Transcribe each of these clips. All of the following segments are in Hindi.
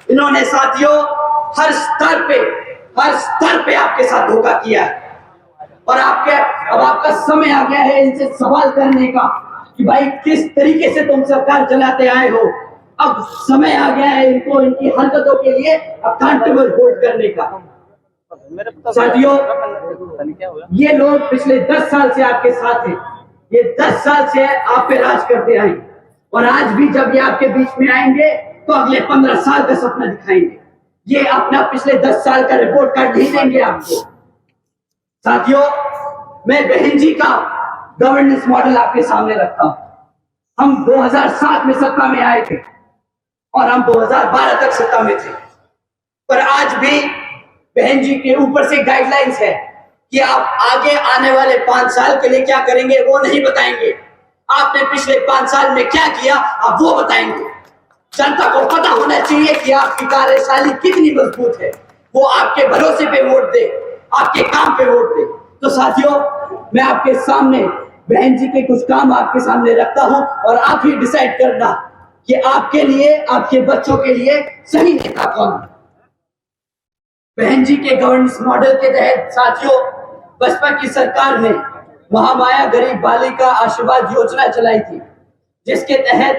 इन्होंने साथियों हर स्तर पे आपके साथ धोखा किया है। और अब आपका समय आ गया है इनसे सवाल करने का कि भाई किस तरीके से तुम सरकार चलाते आए हो। अब समय आ गया है इनको इनकी हरकतों के लिए अकाउंटेबल होल्ड करने का। साथियों, ये लोग पिछले 10 साल से आपके साथ हैं। ये 10 साल से आप पे राज करते आए और आज भी जब ये आपके बीच में आएंगे तो अगले 15 साल का सपना दिखाएंगे। ये अपना पिछले 10 साल का रिपोर्ट कार्ड नहीं देंगे आपको। साथियों, मैं बहन जी का गवर्नेंस मॉडल आपके सामने रखता हूं। हम 2007 में सत्ता में आए थे और हम 2012 तक सत्ता में थे, पर आज भी बहन जी के ऊपर से गाइडलाइंस है कि आप आगे आने वाले 5 साल के लिए क्या करेंगे वो नहीं बताएंगे। आपने पिछले 5 साल में क्या किया आप वो बताएंगे। जनता को पता होना चाहिए कि आपकी कार्यशैली कितनी मजबूत है। वो आपके भरोसे पे वोट दे, आपके काम पे वोट दे। तो साथियों, मैं आपके सामने बहन जी के कुछ काम आपके सामने रखता हूं और आप ही डिसाइड करना कि आपके लिए, आपके बच्चों के लिए सही नेता कौन है। बहन जी के गवर्नेंस मॉडल के तहत साथियों, बसपा की सरकार ने महामाया गरीब बालिका आशीर्वाद योजना चलाई थी, जिसके तहत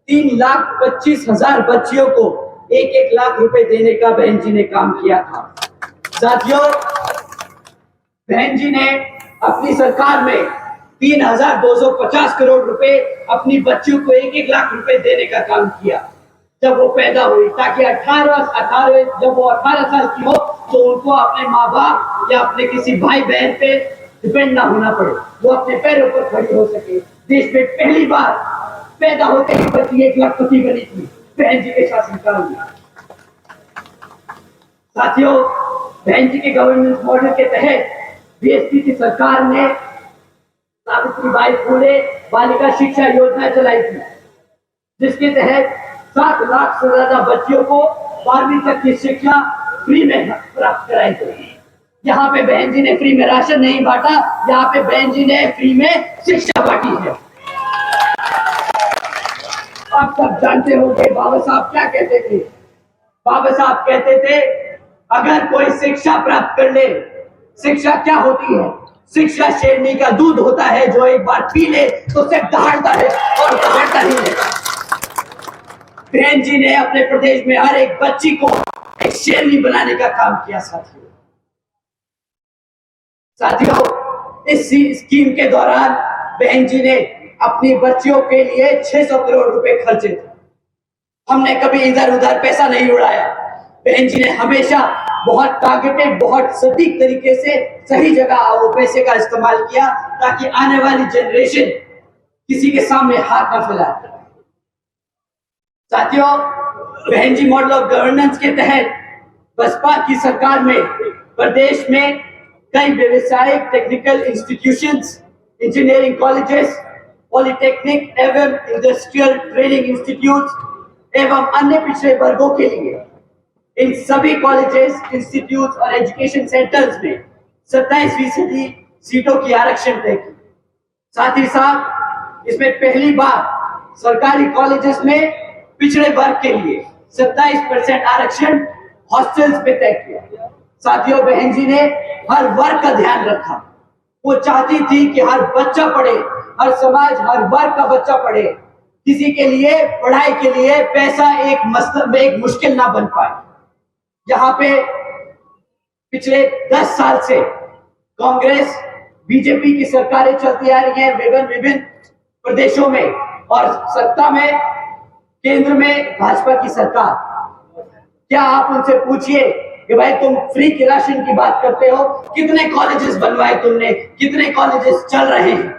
3,25,000 बच्चियों को 1-1 लाख रुपए देने का बहन जी ने काम किया था। साथियों, बहन जी ने अपनी सरकार में 3,250 करोड़ रुपए अपनी बच्चियों को 1-1 लाख रुपए देने का काम किया जब वो पैदा हुई, ताकि जब वो 18 साल की हो तो उनको अपने माँ बाप या अपने किसी भाई बहन पे डिपेंड ना होना पड़े, वो अपने पैरों पर खड़ी हो सके। देश में पहली बार पैदा होते ही बच्ची 1 लाखपति बनी थी बहन जी के शासनकाल में। साथियों, बहन जी के गवर्नेंस मॉडल के तहत बीएसपी की सरकार ने सावित्रीबाई फुले बालिका शिक्षा योजना चलाई थी, जिसके तहत 7 लाख से ज्यादा बच्चियों को 12वीं तक की शिक्षा फ्री में प्राप्त कराई गई। यहाँ पे बहन जी ने फ्री में राशन नहीं बांटा, यहाँ पे बहन जी ने फ्री में शिक्षा बांटी है। आप सब जानते होंगे बाबा साहब क्या कहते थे। बाबा साहब कहते थे, अगर कोई शिक्षा प्राप्त कर ले, शिक्षा क्या होती है? शिक्षा शेरनी का दूध होता है, जो एक बार पी ले तो उसे दहाड़ता है और दहाड़ता ही रहता है। बहन जी ने अपने प्रदेश में हर एक बच्ची को एक शेरनी बनाने का काम किया। साथियों, इस स्कीम के दौरान बहन जी ने अपनी बच्चियों के लिए 600 करोड़ रुपए खर्चे थे। हमने कभी इधर उधर पैसा नहीं उड़ाया। बहन जी ने हमेशा बहुत टारगेटेड, बहुत सटीक तरीके से सही जगह वो पैसे का इस्तेमाल किया, ताकि आने वाली जनरेशन किसी के सामने हाथ न फैलाए। साथियों, बहन जी मॉडल ऑफ गवर्नेंस के तहत बसपा की सरकार में प्रदेश में कई व्यवसायिक technical institutions, engineering colleges, polytechnic एवं इंडस्ट्रियल ट्रेनिंग इंस्टीट्यूट एवं अन्य पिछड़े वर्गों के लिए इन सभी कॉलेजेस, इंस्टीट्यूट और एजुकेशन सेंटर्स में 27% सीटों की आरक्षण तय की। साथ ही साथ इसमें पहली बार सरकारी कॉलेजेस में पिछड़े वर्ग के लिए 27% आरक्षण हॉस्टल्स में तय किया। साथियों, बहन जी ने हर वर्ग का ध्यान रखा। वो चाहती थी कि हर बच्चा पढ़े, हर समाज, हर वर्ग का बच्चा पढ़े। किसी के लिए पढ़ाई के लिए पैसा एक मुश्किल ना बन पाए। यहाँ पे पिछले 10 साल से कांग्रेस, बीजेपी की सरकारें चलती आ रही हैं विभिन्न प्रदेशों में, और सत्ता में केंद्र में भाजपा की सरकार। क्या आप उनसे पूछिए कि भाई तुम फ्री के राशन की बात करते हो, कितने कॉलेजेस बनवाए तुमने, कितने कॉलेजेस चल रहे हैं,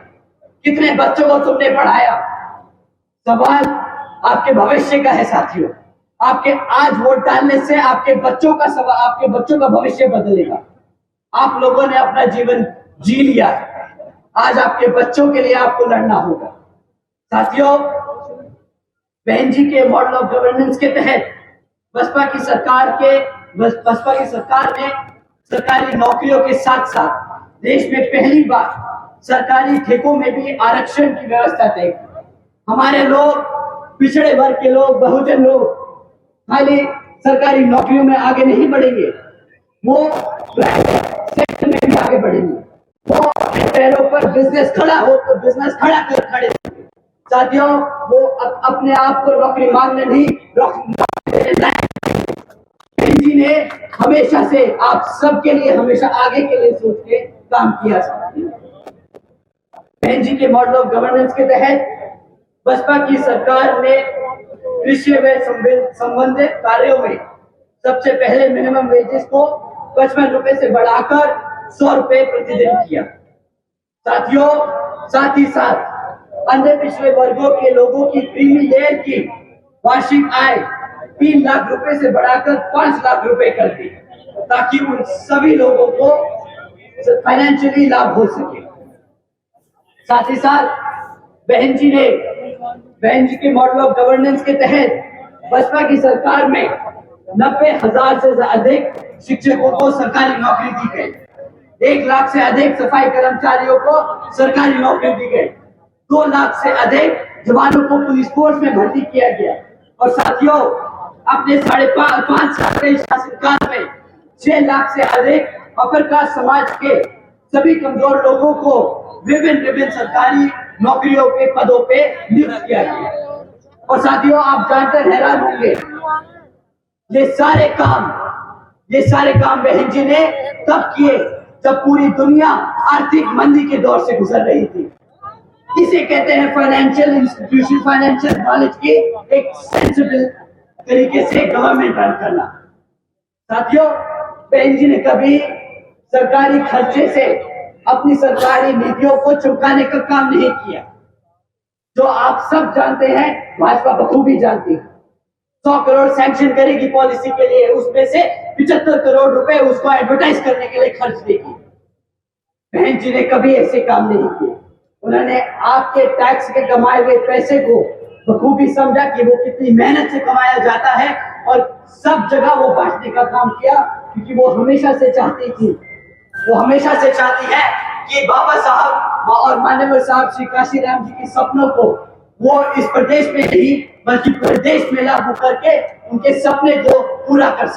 कितने बच्चों को तुमने पढ़ाया? सवाल आपके भविष्य का है साथियों। आपके आज वोट डालने से आपके बच्चों का भविष्य बदलेगा। आप लोगों ने अपना जीवन जी लिया, आज आपके बच्चों के लिए आपको लड़ना होगा। साथियों, बहन जी के मॉडल ऑफ गवर्नेंस के तहत बसपा की सरकार ने सरकारी नौकरियों के साथ साथ देश में पहली बार सरकारी ठेकों में भी आरक्षण की व्यवस्था तय की। हमारे लोग, पिछड़े वर्ग के लोग, बहुजन लोग खाली सरकारी नौकरियों में आगे नहीं बढ़ेंगे, वो सेक्टर में भी आगे बढ़ेंगे, वो अपने पैरों पर बिजनेस खड़ा हो तो बिजनेस खड़ा कर खड़े। साथियों, वो अपने आप को नौकरी मांगने नहीं, बहन जी ने हमेशा से आप सबके लिए हमेशा आगे के लिए सोच के काम किया। बहन जी के मॉडल ऑफ गवर्नेंस के तहत बसपा की सरकार ने कृषि व संबंधित कार्यों में सबसे पहले मिनिमम वेजेस को 55 रुपए से बढ़ाकर 100 रुपए प्रतिदिन किया। साथियों, साथ ही साथ अन्य पिछड़े वर्गों के लोगों की क्रीमी लेयर की वार्षिक आय 3 लाख रुपए से बढ़ाकर 5 लाख रुपए कर दी, ताकि उन सभी लोगों को फाइनेंशियली लाभ हो सके। साथ ही साथ बहन जी के मॉडल ऑफ गवर्नेंस के तहत बसपा की सरकार में 90,000 से अधिक शिक्षकों को सरकारी नौकरी दी गई, 1 लाख से अधिक सफाई कर्मचारियों को सरकारी नौकरी दी गई, 2 लाख से अधिक जवानों को पुलिस फोर्स में भर्ती किया गया। और साथियों, अपने 5.5 साल के शासनकाल में 6 लाख से अधिक अपर कास्ट समाज के सभी कमजोर लोगों को विभिन्न सरकारी नौकरियों के पदों पे नियुक्त किया गया। और साथियों, आप जानकर हैरान होंगे, ये सारे काम बहन जी ने तब किए जब पूरी दुनिया आर्थिक मंदी के दौर से गुजर रही थी। इसे कहते हैं फाइनेंशियल इंस्टीट्यूशन, फाइनेंशियल नॉलेज की एक सेंसिबल तरीके से गवर्नमेंट रन करना। साथियों, बहन जी ने कभी सरकारी खर्चे से अपनी सरकारी नीतियों को चुकाने का काम नहीं किया। जो आप सब जानते हैं, भाजपा बखूबी जानती है। 100 करोड़ सैंक्शन करेगी पॉलिसी के लिए, उसमें से 75 करोड़ रुपए उसको एडवर्टाइज करने के लिए खर्च देगी। बहन जी ने कभी ऐसे काम नहीं किए। उन्होंने आपके टैक्स के कमाए हुए पैसे को बखूबी समझा कि वो कितनी मेहनत से कमाया जाता है, और सब जगह वो बांटने का काम किया, क्योंकि वो हमेशा से चाहती है कि बाबा साहब और मान्यवर साहब श्री काशीराम जी के सपनों को वो इस प्रदेश में नहीं बल्कि प्रदेश में लागू करके उनके सपने को पूरा कर सके।